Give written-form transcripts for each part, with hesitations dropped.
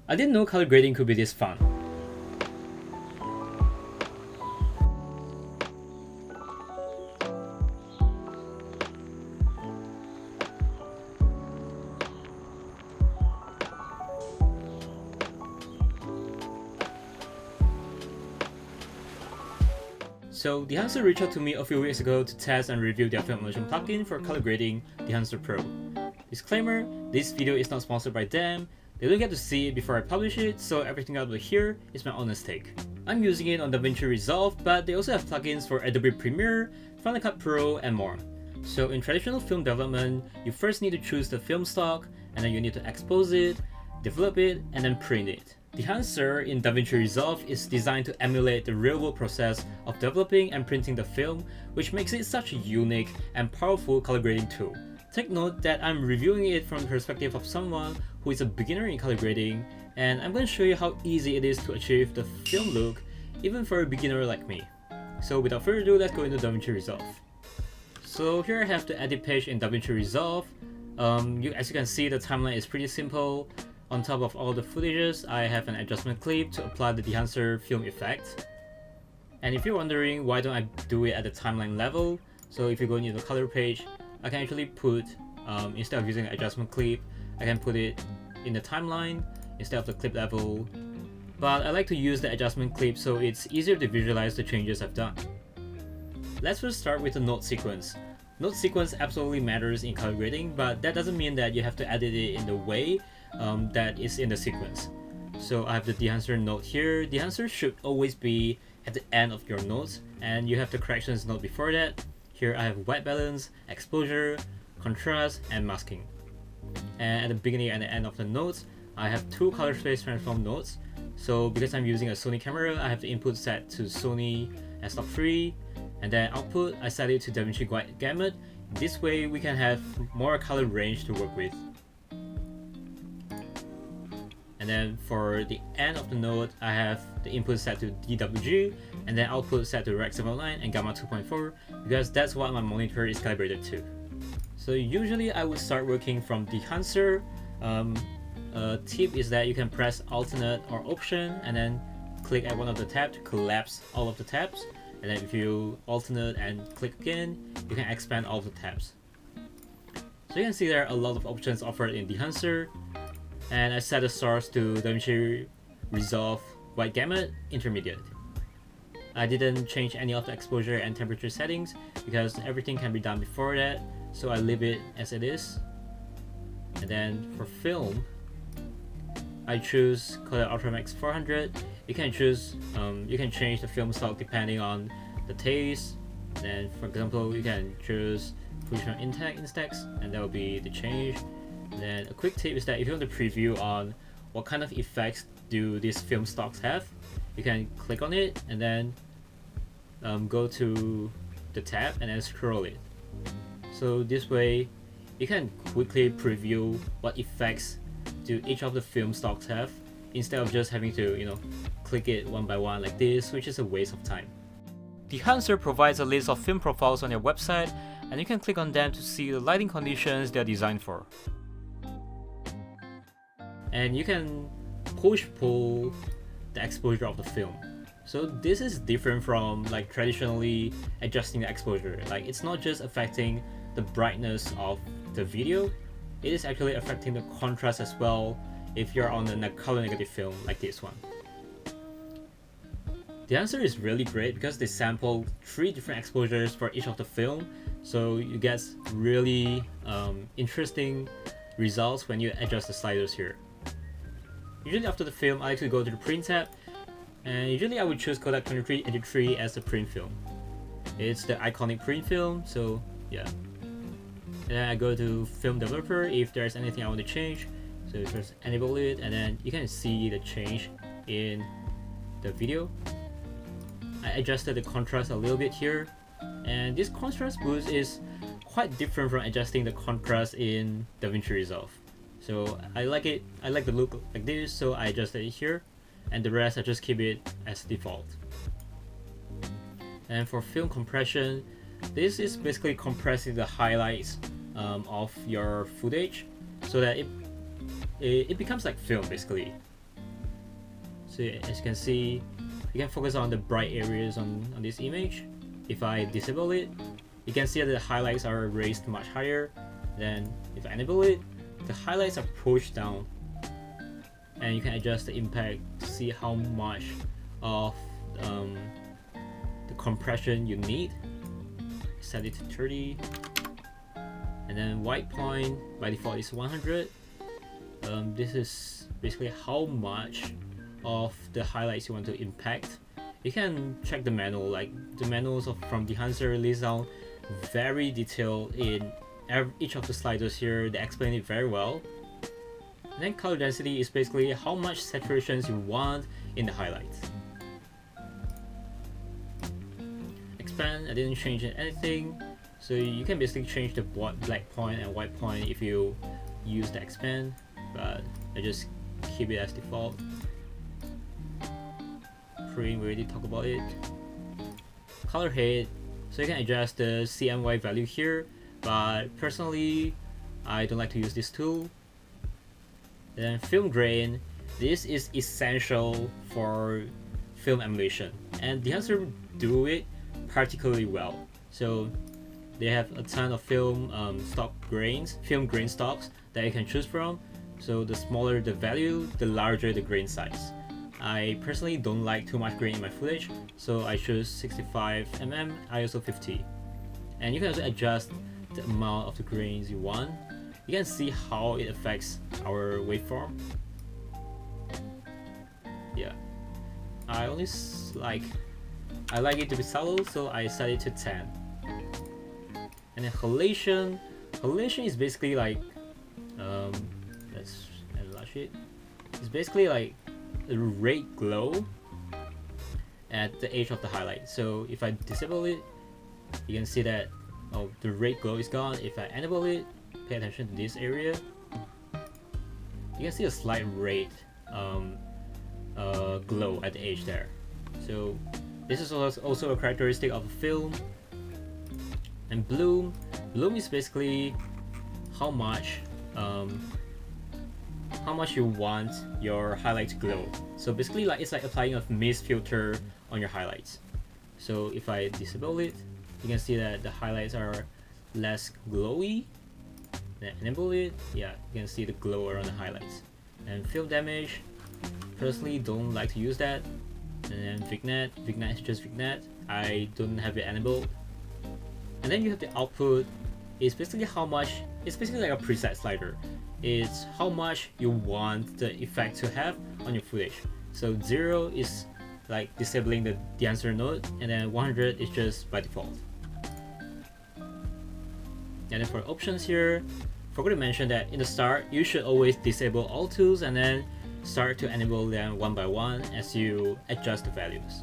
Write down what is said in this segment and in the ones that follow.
I didn't know color grading could be this fun. So Dehancer reached out to me a few weeks ago to test and review their film emulsion plugin for color grading, Dehancer Pro. Disclaimer, this video is not sponsored by them, they don't get to see it before I publish it, so everything out of here is my honest take. I'm using it on DaVinci Resolve, but they also have plugins for Adobe Premiere, Final Cut Pro, and more. So in traditional film development, you first need to choose the film stock, and then you need to expose it, develop it, and then print it. Dehancer in DaVinci Resolve is designed to emulate the real-world process of developing and printing the film, which makes it such a unique and powerful color grading tool. Take note that I'm reviewing it from the perspective of someone who is a beginner in color grading, and I'm going to show you how easy it is to achieve the film look, even for a beginner like me. So without further ado, let's go into DaVinci Resolve. So here I have the edit page in DaVinci Resolve. As you can see, the timeline is pretty simple. On top of all the footages, I have an adjustment clip to apply the Dehancer film effect. And if you're wondering why don't I do it at the timeline level, so if you go into the color page, I can actually put, instead of using an adjustment clip, I can put it in the timeline instead of the clip level. But I like to use the adjustment clip so it's easier to visualize the changes I've done. Let's first start with the note sequence. Note sequence absolutely matters in color grading, but that doesn't mean that you have to edit it in the way that is in the sequence. So I have the Dehancer note here. Dehancer should always be at the end of your notes, and you have the corrections note before that. Here I have white balance, exposure, contrast, and masking. And at the beginning and the end of the notes, I have two color space transform notes. So because I'm using a Sony camera, I have the input set to Sony S-Log3, and then output I set it to DaVinci Wide Gamut. This way we can have more color range to work with. And then for the end of the note, I have the input set to DWG, and then output set to Rec 709 and Gamma 2.4, because that's what my monitor is calibrated to. So usually I would start working from Dehancer. A tip is that you can press alternate or option and then click at one of the tabs to collapse all of the tabs. And then if you alternate and click again, you can expand all of the tabs. So you can see there are a lot of options offered in Dehancer. And I set the source to DaVinci Resolve Wide Gamut Intermediate. I didn't change any of the exposure and temperature settings because everything can be done before that, so I leave it as it is. And then for film, I choose Kodak Ultramax 400. You can choose, you can change the film stock depending on the taste. Then, for example, you can choose Pufino Intact Instax, and that will be the change. And then a quick tip is that if you want to preview on what kind of effects do these film stocks have, you can click on it and then go to the tab and then scroll it. So this way you can quickly preview what effects do each of the film stocks have, instead of just having to, click it one by one like this, which is a waste of time. Dehancer provides a list of film profiles on their website, and you can click on them to see the lighting conditions they are designed for. And you can push-pull the exposure of the film. So this is different from traditionally adjusting the exposure. It's not just affecting the brightness of the video, it is actually affecting the contrast as well if you're on a color negative film like this one. The answer is really great because they sample 3 different exposures for each of the film, so you get really interesting results when you adjust the sliders here. Usually after the film, I like to go to the print tab, and usually I would choose Kodak 2383 as the print film. It's the iconic print film, so yeah. And then I go to film developer if there's anything I want to change. So just enable it, and then you can see the change in the video. I adjusted the contrast a little bit here, and this contrast boost is quite different from adjusting the contrast in DaVinci Resolve. So I like it, I like the look like this, so I adjusted it here, and the rest I just keep it as default. And for film compression, this is basically compressing the highlights of your footage so that it becomes like film basically. So as you can see, you can focus on the bright areas on this image. If I disable it, you can see that the highlights are raised much higher. Then if I enable it, the highlights are pushed down. And you can adjust the impact to see how much of the compression you need. Set it to 30. And then white point by default is 100. This is basically how much of the highlights you want to impact. You can check the manual, like the manuals from Dehancer lists down very detailed in each of the sliders here. They explain it very well. And then color density is basically how much saturations you want in the highlights. Expand, I didn't change anything. So you can basically change the black point and white point if you use the expand, but I just keep it as default. Print, we already talked about it. Color head, so you can adjust the CMY value here, but personally I don't like to use this tool. Then film grain, this is essential for film emulation, and Dehancer do it particularly well. So they have a ton of film grain stocks that you can choose from. So the smaller the value, the larger the grain size. I personally don't like too much grain in my footage, so I choose 65 mm ISO 50. And you can also adjust the amount of the grains you want. You can see how it affects our waveform. Yeah, I like it to be subtle, so I set it to 10. And then halation is basically like let's enlarge it. It's basically like the rate glow at the edge of the highlight. So if I disable it, you can see that the rate glow is gone. If I enable it, pay attention to this area, you can see a slight rate glow at the edge there. So this is also a characteristic of a film. And bloom is basically how much you want your highlight to glow. So basically it's like applying a mist filter on your highlights. So if I disable it, you can see that the highlights are less glowy. Then enable it, yeah, you can see the glow around the highlights. And film damage, personally don't like to use that. And then vignette is just vignette. I don't have it enabled. And then you have the output. It's basically how much. It's basically like a preset slider. It's how much you want the effect to have on your footage. So 0 is like disabling the Dehancer node, and then 100 is just by default. And then for options here, forgot to mention that in the start you should always disable all tools and then start to enable them one by one as you adjust the values.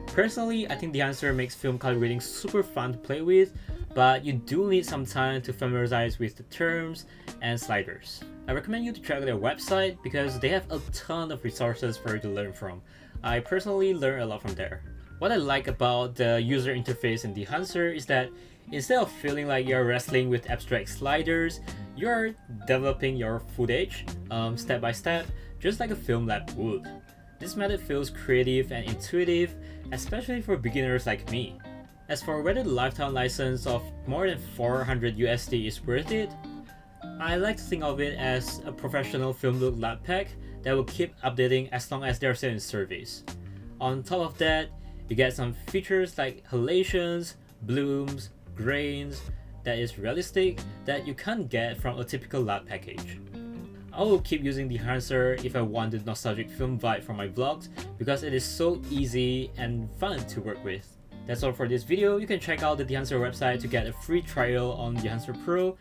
Personally, I think Dehancer makes film color grading super fun to play with, but you do need some time to familiarize with the terms and sliders. I recommend you to check out their website because they have a ton of resources for you to learn from. I personally learned a lot from there. What I like about the user interface in Dehancer is that instead of feeling like you're wrestling with abstract sliders, you're developing your footage step by step, just like a film lab would. This method feels creative and intuitive, especially for beginners like me. As for whether the lifetime license of more than 400 USD is worth it, I like to think of it as a professional film look lab pack that will keep updating as long as they're still in service. On top of that, you get some features like halations, blooms, grains that is realistic that you can't get from a typical lab package. I will keep using Dehancer if I want the nostalgic film vibe for my vlogs because it is so easy and fun to work with. That's all for this video. You can check out the Dehancer website to get a free trial on Dehancer Pro,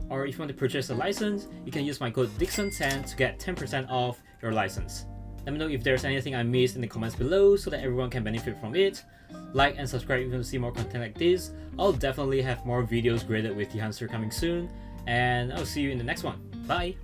or if you want to purchase a license, you can use my code Dixon10 to get 10% off your license. Let me know if there's anything I missed in the comments below so that everyone can benefit from it. Like and subscribe if you want to see more content like this. I'll definitely have more videos graded with Dehancer coming soon, and I'll see you in the next one. Bye!